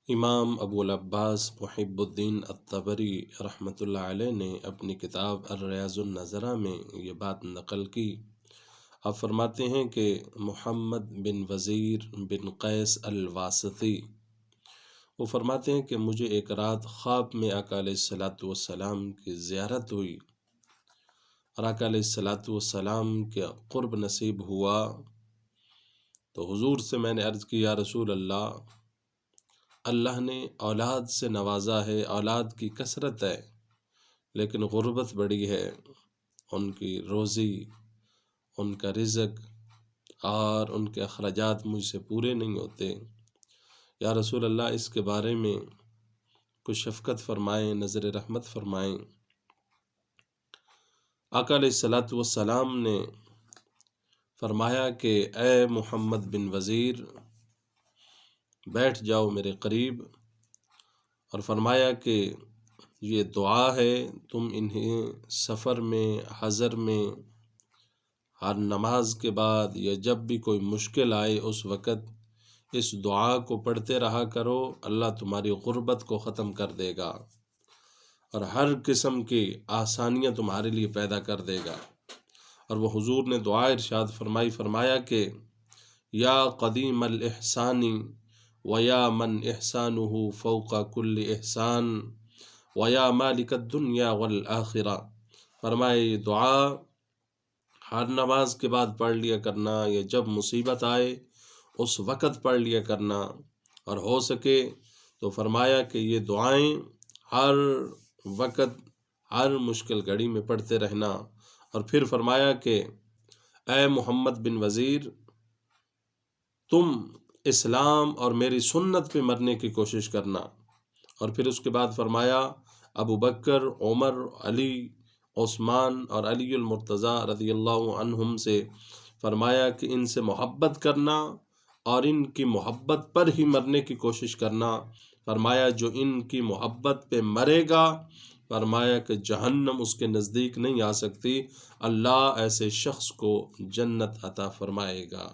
امام ابو العباس محب الدین الطبری رحمۃ اللہ علیہ نے اپنی کتاب الریاض النظرہ میں یہ بات نقل کی۔ آپ فرماتے ہیں کہ محمد بن وزیر بن قیس الواسطی وہ فرماتے ہیں کہ مجھے ایک رات خواب میں آقا علیہ الصلاۃ والسلام کی زیارت ہوئی اور آقا علیہ الصلاۃ والسلام کے قرب نصیب ہوا، تو حضور سے میں نے عرض کی یا رسول اللہ نے اولاد سے نوازا ہے، اولاد کی کثرت ہے لیکن غربت بڑی ہے، ان کی روزی، ان کا رزق اور ان کے اخراجات مجھ سے پورے نہیں ہوتے، یا رسول اللہ اس کے بارے میں کچھ شفقت فرمائیں، نظر رحمت فرمائیں۔ آقا علیہ الصلاۃ والسلام نے فرمایا کہ اے محمد بن وزیر بیٹھ جاؤ میرے قریب، اور فرمایا کہ یہ دعا ہے، تم انہیں سفر میں، حضر میں، ہر نماز کے بعد یا جب بھی کوئی مشکل آئے اس وقت اس دعا کو پڑھتے رہا کرو، اللہ تمہاری غربت کو ختم کر دے گا اور ہر قسم کی آسانیاں تمہارے لیے پیدا کر دے گا۔ اور وہ حضور نے دعا ارشاد فرمایا کہ یا قدیم الاحسانی ویا من احسانہ فوق کل احسان ویا مالک الدنیا والآخرہ۔ فرمائے یہ دعا ہر نماز کے بعد پڑھ لیا کرنا، یا جب مصیبت آئے اس وقت پڑھ لیا کرنا، اور ہو سکے تو فرمایا کہ یہ دعائیں ہر وقت ہر مشکل گھڑی میں پڑھتے رہنا۔ اور پھر فرمایا کہ اے محمد بن وزیر تم اسلام اور میری سنت پہ مرنے کی کوشش کرنا۔ اور پھر اس کے بعد فرمایا ابو بکر، عمر، علی، عثمان اور علی المرتضیٰ رضی اللہ عنہم سے فرمایا کہ ان سے محبت کرنا اور ان کی محبت پر ہی مرنے کی کوشش کرنا۔ فرمایا جو ان کی محبت پہ مرے گا، فرمایا کہ جہنم اس کے نزدیک نہیں آ سکتی، اللہ ایسے شخص کو جنت عطا فرمائے گا۔